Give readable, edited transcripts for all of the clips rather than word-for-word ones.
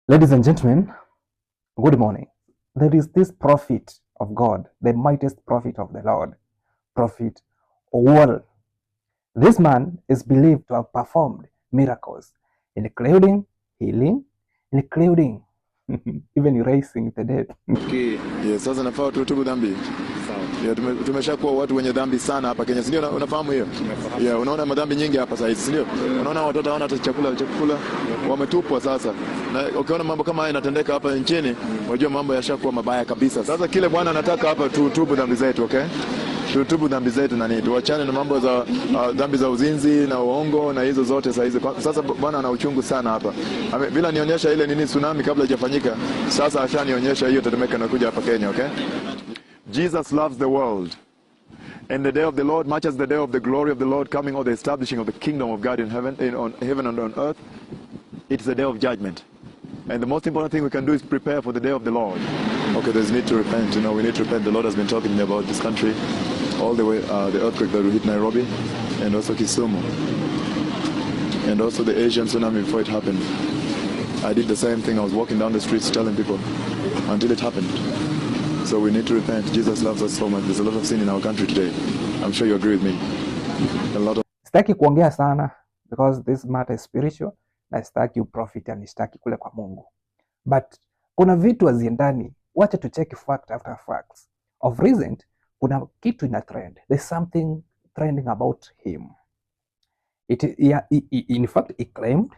Ladies and gentlemen, good morning. There is this prophet of God, the mightiest prophet of the Lord, Prophet Owuor. This man is believed to have performed miracles, including healing, including even erasing the dead. Okay. Yes, sasa nafaa tutubu dhambi. Sawa. Yeah, tumeshakuwa watu wenye dhambi sana hapa Kenya. Ndio unafahamu hiyo? Yeah, unaona madhambi nyingi hapa sasa hivi, ndio? Unaona watoto hawana hata chakula wametupwa sasa. Na ukiona mambo kama haya yanatendeka hapa nchini, unajua mambo yashakuwa mabaya kabisa. Sasa kile Bwana anataka hapa tutubu dhambi zetu, okay? Tutubu dhambi zetu na nini? Tuachane na mambo za dhambi za uzinzi na uongo na hizo zote sasa hizo. Sasa Bwana ana uchungu sana hapa. Bila nionyesha ile nini tsunami kabla haijafanyika, sasa ashanionyesha hiyo tetemeko inakuja hapa Kenya, okay? Jesus loves the world. And the day of the Lord, much as the day of the glory of the Lord coming, or the establishing of the kingdom of God in heaven, on heaven and on earth, it's a day of judgment. And the most important thing we can do is prepare for the day of the Lord. Okay, there's need to repent. You know, we need to repent. The Lord has been talking to me about this country, all the way, the earthquake that will hit Nairobi, and also Kisumu, and also the Asian tsunami before it happened. I did the same thing. I was walking down the streets telling people until it happened. So we need to repent. Jesus loves us so much. There's a lot of sin in our country today. I'm sure you agree with me. A lot of... Sitaki kuongea sana because this matter is spiritual. Na sitaki uprofit na sitaki kule kwa Mungu. But kuna vitu haziendani. Wacha to check fact after facts. Of recent, kuna kitu ina trend. There's something trending about him. In fact, he claimed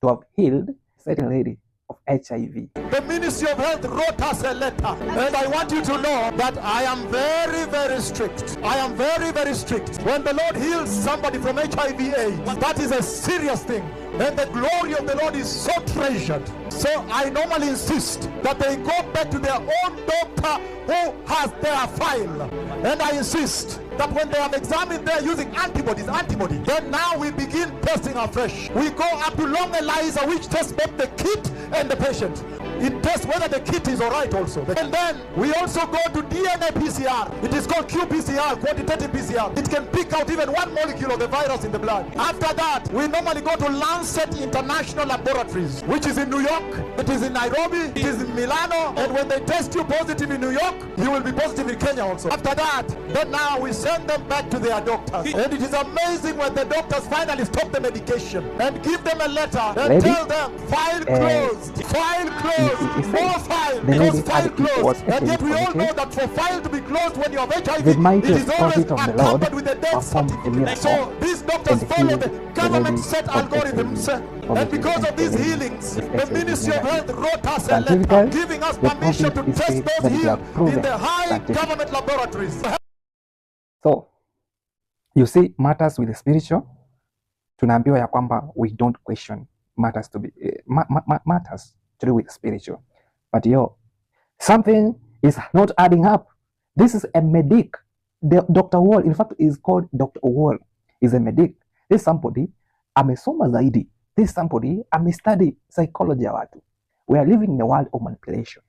to have healed a certain lady of HIV. The Ministry of Health wrote us a letter, and I want you to know that I am very, very strict. I am very, very strict. When the Lord heals somebody from HIV/AIDS, that is a serious thing, and the glory of the Lord is so treasured. So I normally insist that they go back to their own doctor who has their file, and I insist that when they have examined, they are using antibody, then now we begin testing afresh. We go up to long ELISA, which tests both the kit and the patient. It tests whether the kit is alright also. And then we also go to DNA PCR. It is called qPCR, quantitative PCR. It can pick out even one molecule of the virus in the blood. After that, we normally go to Lancet International Laboratories, which is in New York, it is in Nairobi, it is in Milano, and when they test you positive in New York, you will be positive in Kenya also. After that, then now we send them back to their doctors. And it is amazing when the doctors finally stop the medication and give them a letter and tell them, file closed, file closed. More file, because file closed. And yet we all know that for file to be closed when you have HIV, it is always accompanied with a death certificate. So these doctors follow the government set algorithms. And because of these healings, the Ministry of Health wrote us a letter giving us permission to test those healed in the high government laboratories. So, you see, matters with the spiritual, tunaambiwa ya kwamba we don't question matters to be matters to do with spiritual. But something is not adding up. This is a medic. Dr. Owuor, in fact, is called Dr. Owuor, is a medic. This somebody amesoma zaidi. This somebody amestudy psychology ya watu. We are living in a world of manipulation.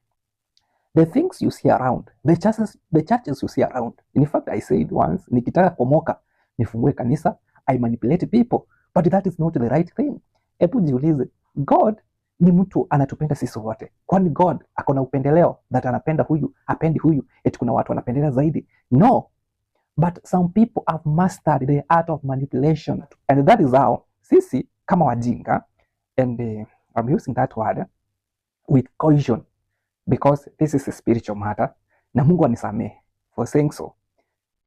The things you see around, the churches you see around. In fact, I said once, nikitaka komoka, nifungue kanisa, I manipulate people. But that is not the right thing. Ebu jiulize, God ni mtu anatupenda sisi wote. Kwani God akona upendeleo that anapenda huyu, apendi huyu, eti kuna watu wanapendelea zaidi? No. But some people have mastered the art of manipulation. And that is how sisi kama wajinga, and I'm using that word with caution because this is a spiritual matter, na Mungu anisamehe for saying so.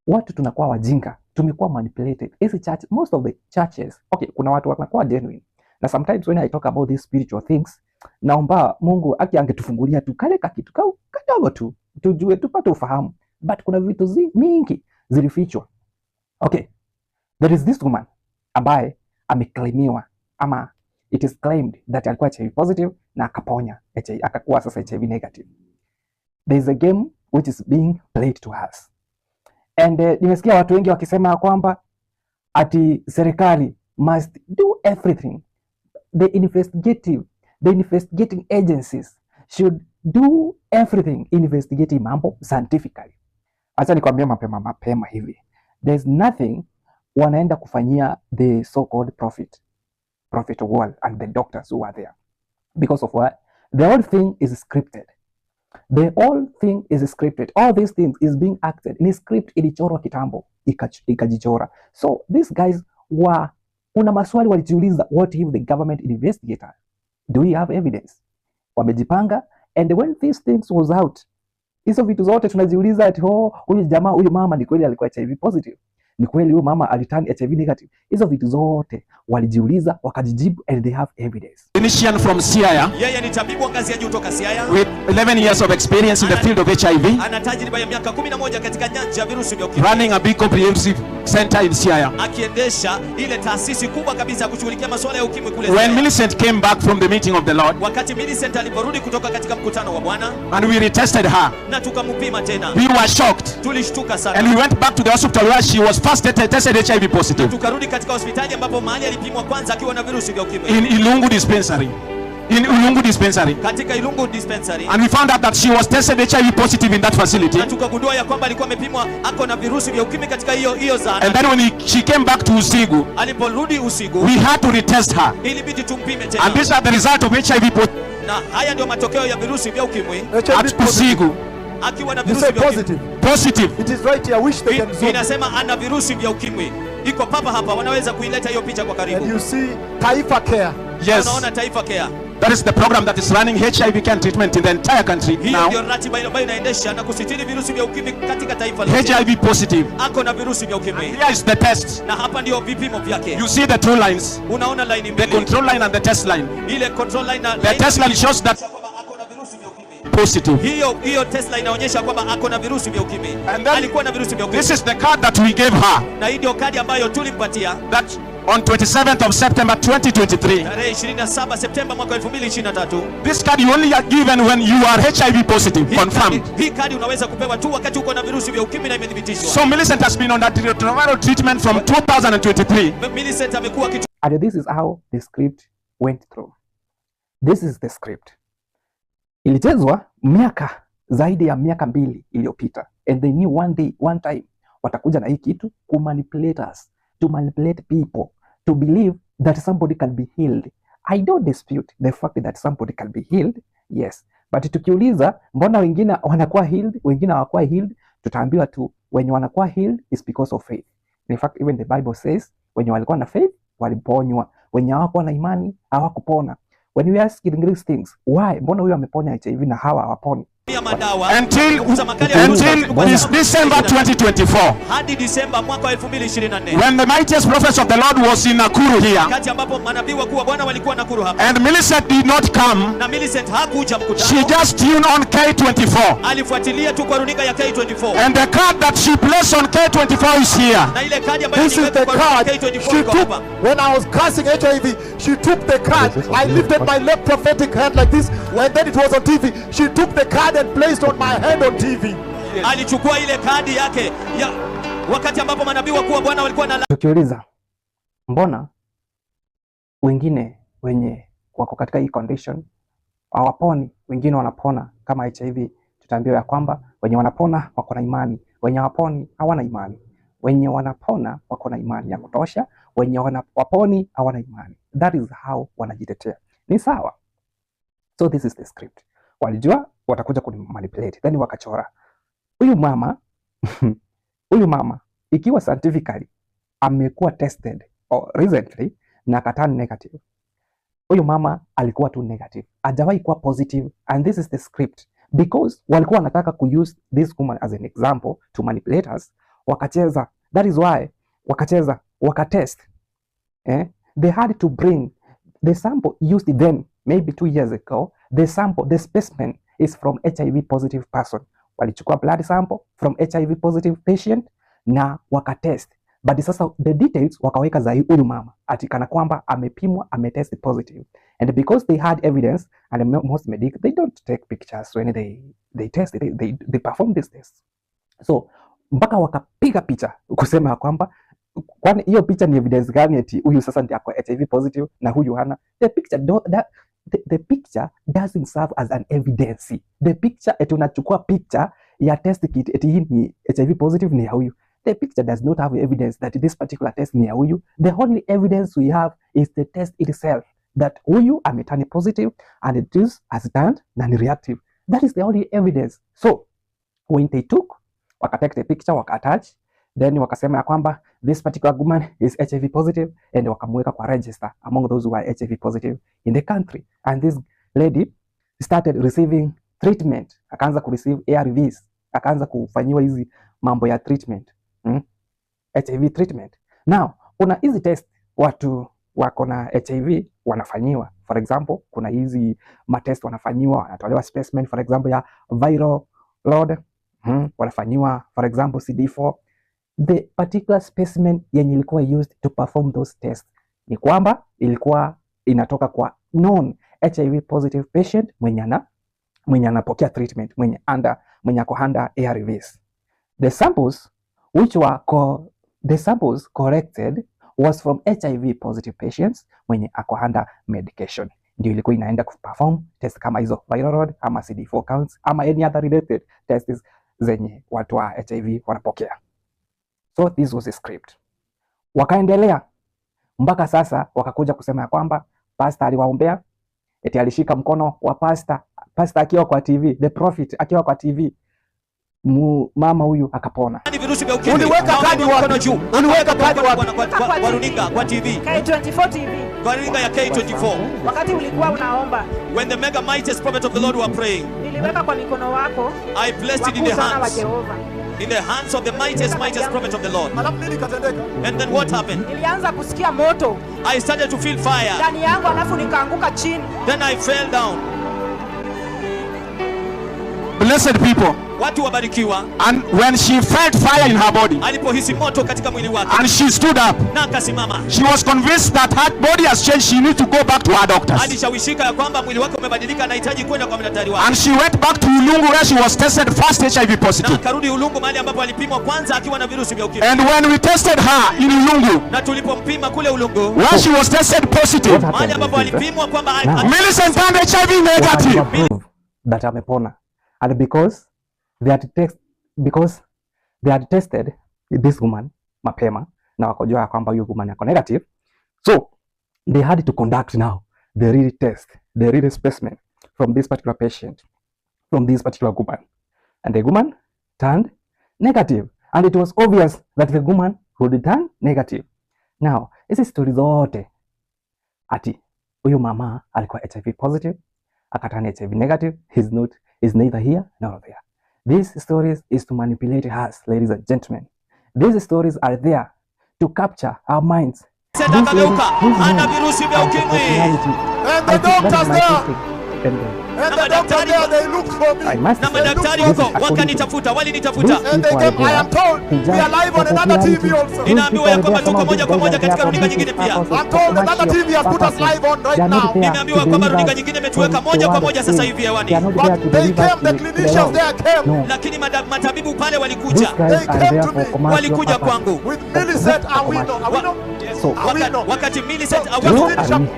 Watu tunakuwa wajinga, tumekuwa manipulated. Hizi church, most of the churches, okay, kuna watu wanakuwa genuine. Na sometimes when I talk about these spiritual things, naomba Mungu angetufungulia tu kale kitu kadogo tu, tujue tupate ufahamu. But kuna vitu mingi zilifichwa. Okay, there is this woman ambaye ameklaimiwa, ama it is claimed that alikuwa HIV positive na akaponya, akakuwa sasa HIV negative. There is a game which is being played to us. And nimesikia watu wengi wakisema kwamba ati serikali must do everything. The investigating agencies should do everything investigating mambo scientifically. Acha nikwambie mapema hivi. There's nothing wanaenda kufanyia the so-called Prophet Owuor and the doctors who are there. Because of what? The whole thing is scripted. The whole thing is scripted. All these things is being acted. Ni script ilichorwa kitambo, ikajichora. So these guys kuna maswali walijiuliza, what if the government investigator? Do we have evidence? Wamejipanga, and when these things was out, hizo vitu zote tunajiuliza ati huyu jamaa, huyu mama ni kweli alikuwa HIV positive? Ni kweli huyu mama aliturn HIV negative? Hizo vitu zote walijiuliza, wakajijibu, and they have evidence. Clinician from Siaya. Yeye ni tabibu wa ngazi ya juu toka Siaya. With 11 years of experience in the field of HIV. Ana tajriba ya miaka 11 katika nyanja ya virusi vya ukimwi. Running a big comprehensive center in Siaya. Akiendesha ile taasisi kubwa kabisa kushughulikia masuala ya ukimwi kule. When Millicent came back from the meeting of the Lord. Wakati Millicent aliporudi kutoka katika mkutano wa Bwana. And we retested her. Na tukampima tena. We were shocked. Tulishtuka sana. And we went back to the hospital where she was first tested HIV positive. Tukarudi katika hospitali ambapo mahali alipimwa kwanza akiwa na virusi vya ukimwi. In Ilungu dispensary. Katika Ilungu dispensary. And we found out that she was tested HIV positive in that facility. Na tukagundua ya kwamba alikuwa amepimwa ako na virusi vya ukimwi katika hiyo zana. And then when she came back to Usigu, aliporudi Usigu, we had to retest her. Ilibidi tumpime tena. And these are the result of HIV positive. Na haya ndio matokeo ya virusi vya ukimwi. At Usigu. Akiwa na virusi vya ukimwi. Positive. It is right here. I wish they can zoom. Inasema ana virusi vya ukimwi. Iko papa hapa, wanaweza kuileta hiyo picha kwa karibu. And you see Taifa Care. Yes. Unaona Taifa Care. That is the program that is running HIV care treatment in the entire country now. Hiyo ndio ratiba ile ambayo inaendesha na kusitiri virusi vya ukimwi katika taifa lote. HIV positive. Ako na virusi vya ukimwi. Here is the test. Na hapa ndio vipimo vyake. You see the two lines. Unaona line mbili. The control line and the test line. Ile control line na the test line shows that positive. Hiyo Tesla inaonyesha kwamba ako na virusi vya ukimwi. Alikuwa na virusi vya ukimwi. This is the card that we gave her. Na hii ndio kadi ambayo tulimpatia. That on 27th of September 2023. Tarehe 27 Septemba mwaka 2023. This card you only are given when you are HIV positive, confirmed. Hii kadi unaweza kupewa tu wakati uko na virusi vya ukimwi na imethibitishwa. So Millicent has been on that retroviral treatment from 2023. Millicent amekuwa kitu. And this is how the script went through. This is the script. Ilichezwa zaidi ya miaka 2 iliyopita, and they knew one time watakuja na hii kitu ku manipulate us, to manipulate people to believe that somebody can be healed. I don't dispute the fact that somebody can be healed, yes, but tukiuliza mbona wengine wanakuwa healed, wengine hawakuwa healed, tutaambiwa tu wenye wanakuwa healed is because of faith. In fact, even the Bible says wenye walikuwa na faith waliponywa, wenye hawakuwa na imani hawakupona. When we ask these things, why? Mbona huyu ameponya HIV na hawa hawaponi? Until December 2024. Hadi December mwaka 2024. When the mightiest prophets of the Lord was in Nakuru here. Wakati ambapo manabii wakuu wa Bwana walikuwa Nakuru hapa. And Millicent did not come. Na Millicent hakuja mkutano. She just tuned on K24. Alifuatilia tu kwa runinga ya K24. And the card that she placed on K24 is here. Na ile kadi ambayo this is the card she took when I was cursing HIV. She took the card. I lifted my left prophetic hand like this. When then it was on TV. She took the card and placed on my hand on TV. Yes. Alichukua ile kadi yake ya wakati ambapo manabii wakuu wa Bwana walikuwa na. Tukiuliza mbona wengine wenye wako katika hii condition hawaponi, wengine wanapona kama HIV, tutaambiwa ya kwamba wenye wanapona wako na imani, wenye hawaponi hawana imani. Wenye wanapona wako na imani ya kutosha, wenye waponi hawana imani. That is how wanajitetea. Ni sawa. So this is the script. Walijua watakuja kumanipulate, then wakachora. Huyu mama ikiwa scientifically amekuwa tested recently na akatan negative. Huyu mama alikuwa tu negative, hajawahi kuwa positive, and this is the script because walikuwa wanataka use this woman as an example to manipulate us. Wakacheza. That is why wakatest. They had to bring the sample used then maybe 2 years ago. The specimen is from HIV positive person. Walichukua blood sample from HIV positive patient na wakatest. But sasa the details wakaweka za huyu mama ati kana kwamba amepimwa, ametest positive. And because they had evidence, and most medics, they don't take pictures when they test it, they perform this test. So mpaka wakapiga picha kusema kwamba kwani hiyo picha ni evidence gani eti huyu sasa ndiye ako HIV positive na huyu hana? The picture doesn't serve as an evidence. The picture eti unachukua picture ya test kit eti hii ni HIV positive ni ya huyu. The picture does not have evidence that this particular test ni ya huyu. The only evidence we have is the test itself. that huyu ametani positive and this has turned non-reactive. That is the only evidence. So when they took, wakatake the picture, wakaattach, then wakasema ya kwamba this particular woman is HIV positive, and wakamweka kwa register among those who are HIV positive in the country. And this lady started receiving treatment, akaanza kureceive ARVs, akaanza kufanyiwa hizi mambo ya treatment, HIV treatment. Now kuna hizi test watu wako na HIV wanafanyiwa. For example, kuna hizi matest wanafanyiwa, wanatolewa specimen for example ya viral load, wanafanyiwa for example CD4. The particular specimen yenye ilikuwa used to perform those tests ni kwamba ilikuwa inatoka kwa non HIV positive patient mwenye anapokea treatment, mwenye ako under ARVs. The samples collected was from HIV positive patients mwenye ako under medication. Ndio ilikuwa inaenda kuperform test kama hizo viral load ama CD4 counts ama any other related tests zenye watu wa HIV wanapokea. So this was a script. Wakaendelea mpaka sasa wakakuja kusema ya kwamba pastor aliwaombea, eti alishika mkono wa pastor akiwa kwa TV, the prophet akiwa kwa TV, mama huyu akapona. Virusi vya ukimwi. Uliweka kadi wapi juu? Uliweka kadi wapi? Kwa runinga, kwa TV. K24 TV. Kwa runinga ya K24. Wakati ulikuwa unaomba. When the mega mightiest prophet of the Lord were praying. Niliweka kwa mikono wako. I placed it in the hands of the mightiest prophet of the Lord. And then what happened? Nilianza kusikia moto. I started to feel fire. Ndani yangu alafu nikaanguka chini. Then I fell down. Blessed people. Watu wabarikiwa. And when she felt fire in her body, alipohisi moto katika mwili wake, and she stood up, na akasimama, she was convinced that her body has changed. She needs to go back to her doctors. Alishawishika ya kwamba mwili wake umebadilika, anahitaji kwenda kwa madaktari wake. And she went back to Ulungu where she was tested first HIV positive. Na akarudi Ulungu mahali ambapo alipimwa kwanza akiwa na virusi vya ukimwi. And when we tested her in Ulungu, na tulipompima kule Ulungu, where she was tested positive, mahali ambapo alipimwa kwamba Millicent turned HIV negative. That amepona. And because they had tested this woman mapema na wakojua kwamba huyo woman yako negative, so they had to conduct now the real test, the real specimen from this particular patient, from this particular woman, and the woman turned negative, and it was obvious that the woman would turn negative. Now hizi story zote ati huyo mama alikuwa HIV positive akatana HIV negative, is neither here nor there. These stories is to manipulate us, ladies and gentlemen. These stories are there to capture our minds. Ana virusi vya ukimwi. And the doctors there. And the doctor there, they looked for me. Na madaktari huko wakanitafuta, walinitafuta. And they came, I am told, we are live on another TV also. Ninaambiwa ya kwamba tuko moja kwa moja katika runinga nyingine pia. I'm told another TV has put us live on right now. Nimeambiwa kwamba runinga nyingine imetuweka moja kwa moja sasa hivi hewani. But they came, the clinicians there came. Lakini matabibu pale walikuja. They came to me. Walikuja kwangu. With Millicent Awino. Wakati Millicent Awino.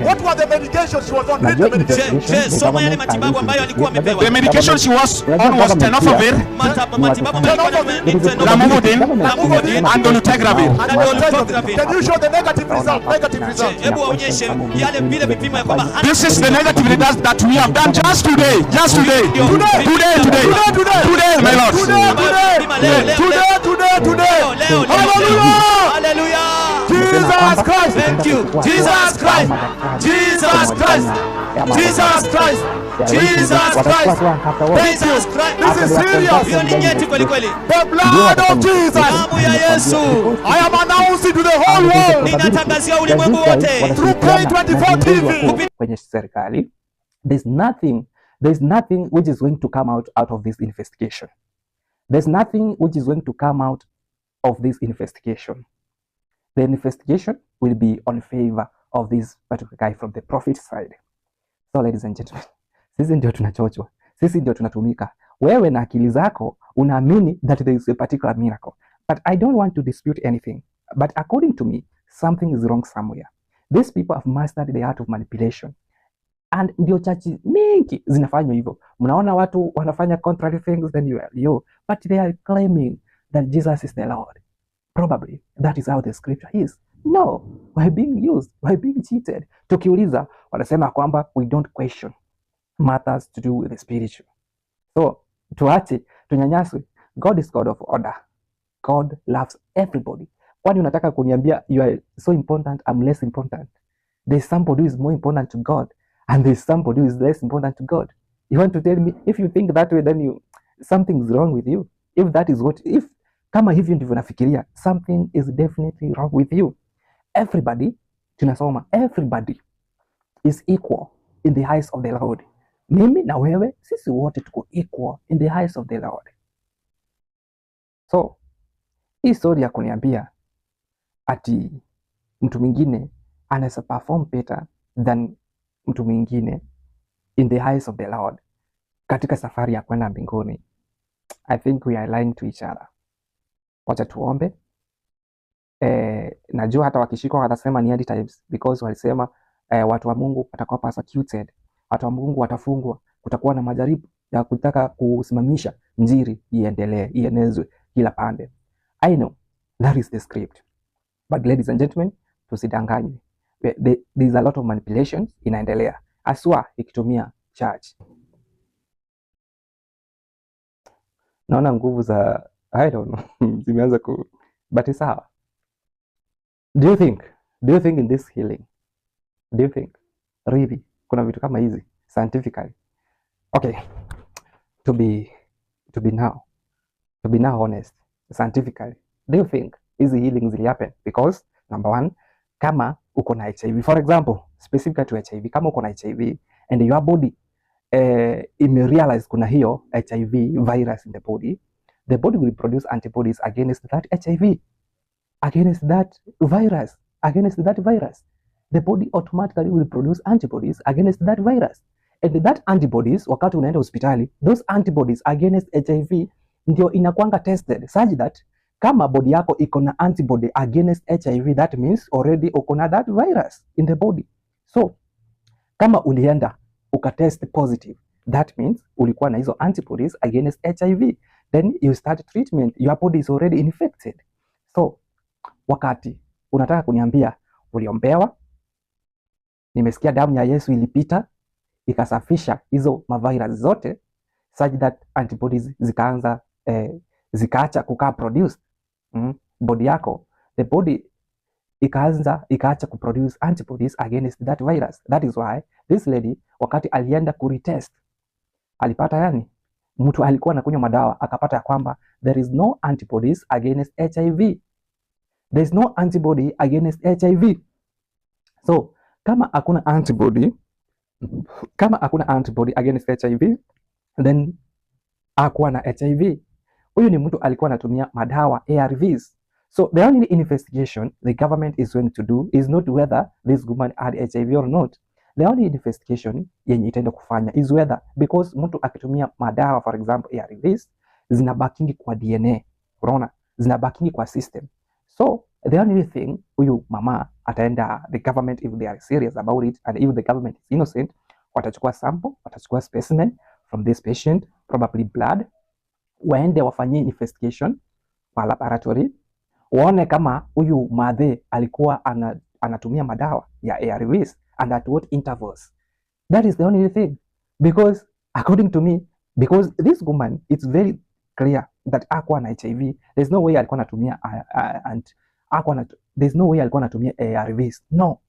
What were the medications she was on? Read the medication. Soma yale matibabu ambayo alikuwa amepewa. The medication she was on was tenofovir, matibabu lamivudine, and dolutegravir. Can you show the negative result? Negative result. Hebu waonyeshe yale vile vipimo ya kwamba this is the negative result that we have done just today, my lord. Today. Hallelujah. Jesus Christ. Thank you. Jesus Christ. Jesus Christ. Jesus Christ. Jesus Christ. Jesus Christ. This is serious. Hiyo ni nyeti kweli kweli. The blood of Jesus. Damu ya Yesu. I am announcing to the whole world. Ninatangazia ulimwengu wote. Through K24 TV. Kwenye serikali, there's nothing which is going to come out of this investigation. There's nothing which is going to come out of this investigation. The investigation will be on favor of this particular guy from the prophet side. So ladies and gentlemen, sisi ndio tunachochwa, sisi ndio tunatumika. Wewe na akili zako unaamini that there is a particular miracle, but I don't want to dispute anything, but according to me something is wrong somewhere. These people have mastered the art of manipulation, and ndio chachi mingi zinafanywa hivyo. Mnaona watu wanafanya contrary things than you, but they are claiming that Jesus is the Lord. Probably that is how the scripture is. No, we're being used, we're being cheated. Tukiuliza wanasema kwamba we don't question matters to do with the spiritual. So tuache tunyanyaswe. God is God of order. God loves everybody. Kwani unataka kuniambia you are so important, I'm less important? There's somebody who is more important to God and there's somebody who is less important to God. You want to tell me if you think that way, then something's wrong with you. If that is what, if kama hivyo ndivyo nafikiria, something is definitely wrong with you. Everybody, tunasoma, everybody is equal in the eyes of the Lord. Mimi na wewe, sisi wote tuko equal in the eyes of the Lord. So, hii story ya kuniambia ati mtu mwingine anaweza perform better than mtu mwingine in the eyes of the Lord katika safari ya kwenda mbinguni, I think we are lying to each other. Wacha tuombe. Najua hata wakishikwa watasema ni end times because walisema watu wa Mungu watakuwa persecuted, watu wa Mungu watafungwa, kutakuwa na majaribu ya kutaka kusimamisha injili iendelee, ienezwe kila pande. I know that is the script, but ladies and gentlemen, tusidanganywe. There is a lot of manipulations inaendelea, aswa ikitumia church. Naona nguvu za I don't know zimeanza but it's sawa. Do you think in this healing, do you think really kuna vitu kama hizi scientifically? Okay, to be now honest, scientifically, do you think hizi healings will happen? Because number one, kama uko na HIV, for example, specific to HIV, kama uko na HIV and your body realize kuna hiyo HIV virus in the body will produce antibodies against that HIV, against that virus. The body automatically will produce antibodies against that virus. And that antibodies, wakati unaenda hospitali, those antibodies against HIV ndio inakuanga tested such that kama body yako iko na antibody against HIV, that means already uko na that virus in the body. So kama ulienda ukatest positive, that means ulikuwa na hizo antibodies against HIV. Then you start treatment, your body is already infected. So wakati unataka kuniambia uliombewa, nimesikia damu ya Yesu ilipita ikasafisha hizo mavirus zote such that antibodies zikaanza zikaacha kukaa produced, body yako, the body ikaacha kuproduce antibodies against that virus. That is why this lady wakati alienda kuretest alipata yani, mtu alikuwa anakunywa madawa akapata kwamba there is no antibodies against HIV. There is no antibody against HIV. So kama hakuna antibody against HIV, then hakuwa na HIV. Huyu ni mtu alikuwa anatumia madawa ARVs. So the only investigation the government is going to do is not whether this woman had HIV or not. The only investigation yenye itaenda kufanya is whether, because mtu akitumia madawa for example ARVs zinabakingi kwa DNA, unaona, zinabakingi kwa system. So the only thing huyu mama ataenda, the government, if they are serious about it and if the government is innocent, watachukua sample, watachukua specimen from this patient, probably blood, waende wafanyie investigation kwa laboratory, waone kama huyu madhe alikuwa anatumia madawa ya ARVs and at what intervals. That is the only thing, because according to me, because this woman, it's very clear that hakuwa na HIV. There's no way alikuwa anatumia there's no way alikuwa anatumia ARVs. No.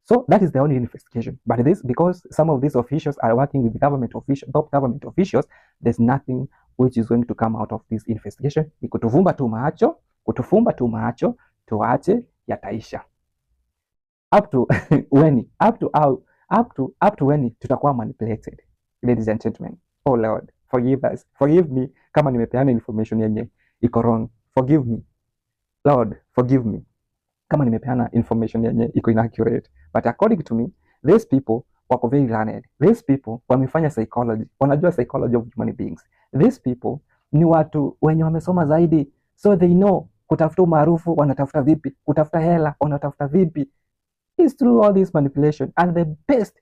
So that is the only investigation. But this, because some of these officials are working with the government officials, top government officials, there's nothing which is going to come out of this investigation. Ni kutufumba tu macho, tuache yataisha. Up to when tutakuwa manipulated. Ladies and gentlemen, oh Lord, forgive us. Forgive me kama nimepeana information yenye iko wrong. Forgive me. Lord, forgive me kama nimepeana information yenye iko inaccurate. But according to me, these people wako very learned. These people wamefanya psychology. Wanajua psychology of human beings. These people ni watu wenye wamesoma zaidi. So they know kutafuta umaarufu wanatafuta vipi, kutafuta hela wanatafuta vipi. It's through all this manipulation. And the best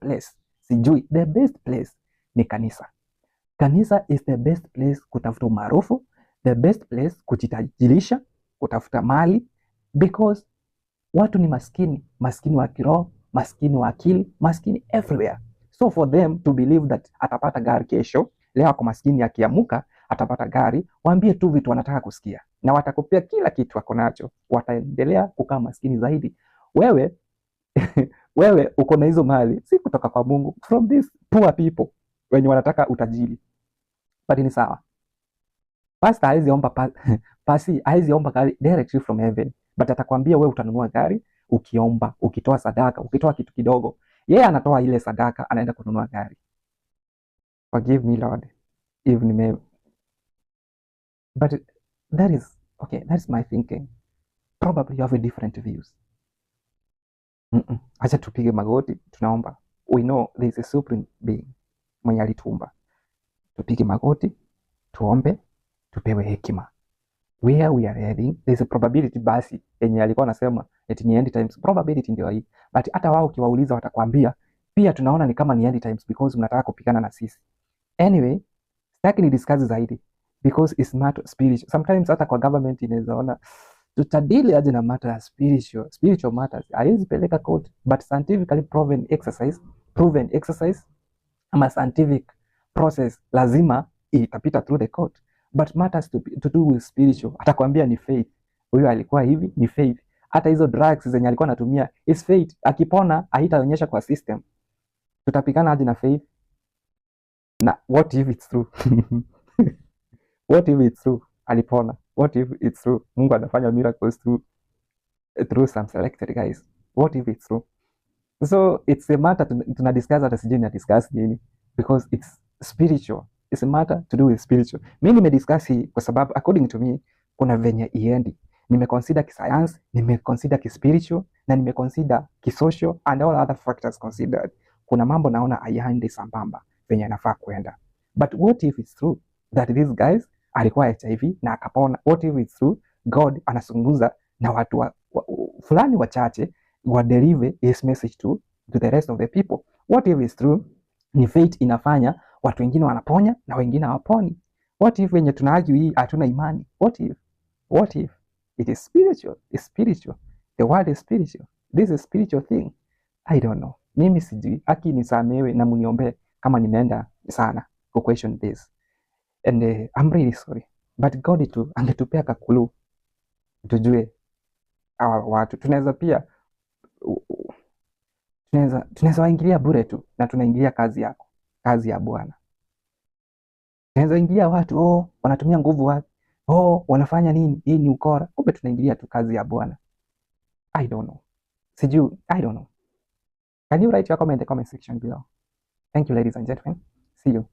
place, the best place ni kanisa. Kanisa is the best place kutafuta umaarufu, the best place kujitajirisha, kutafuta mali, because Watu ni maskini, maskini wa kiroho, maskini wa akili, maskini everywhere. So for them to believe that atapata gari kesho, leo ako maskini, akiamuka atapata gari, waambie tu vitu wanataka kusikia na watakupea kila kitu wako nacho, wataendelea kukaa maskini zaidi. Wewe wewe uko na hizo mali si kutoka kwa Mungu, from these poor people wenye wanataka utajiri. But ni sawa, pastor haizi omba pasi haizi omba gari directly from heaven, but atakwambia wewe utanunua gari ukiomba, ukitoa sadaka, ukitoa kitu kidogo. Yeye anatoa ile sadaka, anaenda kununua gari. Forgive me Lord if nime, but that is okay, that's my thinking. Probably you have a different views. Acha tupige magoti, tunaomba. We know there is a supreme being mwenye alituumba. Tupige magoti, tuombe, tupewe hekima. Where we are heading, there is a probability basi yenye alikuwa anasema eti ni end times. Probability ndio hii. But hata wao ukiwauliza watakwambia pia tunaona ni kama ni end times because mnataka kupigana na sisi. Anyway, sitaki ni discuss zaidi because it's not spiritual. Sometimes hata kwa government inaweza ona tutadili aje na matter ya spiritual matters. Haiwezi peleka court, but scientifically proven exercise ama scientific process lazima itapita through the court. But matters to do with spiritual, atakwambia ni faith. Huyo alikuwa hivi, ni faith. Hata hizo drugs zenye alikuwa anatumia is faith. Akipona haitaonyesha kwa system. Tutapigana aje na faith? Na what if it's true? What if it's true? Alipona. What if it's true? Mungu anafanya miracles through some selected guys. What if it's true? So it's a matter to discuss, hata sijui na discuss nini, because it's spiritual. It's a matter to do with spiritual. Mimi nimediscuss hii kwa sababu according to me kuna venye iendi. Nimeconsider kisayansi, nimeconsider kispiritual na nimeconsider kisocial and all other factors considered. Kuna mambo naona hayaendi sambamba venye nafaa kwenda. But what if it's true that these guys alikuwa HIV na akapona? What if it's true God anazungumza na watu fulani wachache wa deliver his message to the rest of the people? What if it's true ni faith inafanya watu wengine wanaponya na wengine hawaponi? What if wenye tunaargue hii hatuna imani? What if it is spiritual? It's spiritual. The word is spiritual. This is spiritual thing. I don't know. Mimi sijui. Haki nisamewe na mniombe kama nimeenda sana ku question this. And I'm really sorry. But God tu angetupea kakulu tujue hawa watu. Tunaweza pia tunaweza waingilia bure tu na tunaingilia kazi yako, kazi ya Bwana. Tunaweza ingilia watu wanatumia nguvu watu, wanafanya nini, hii ni ukora. Kumbe tunaingilia tu kazi ya Bwana. I don't know. Sijui, I don't know. Can you write your comment in the comment section below? Thank you ladies and gentlemen. See you.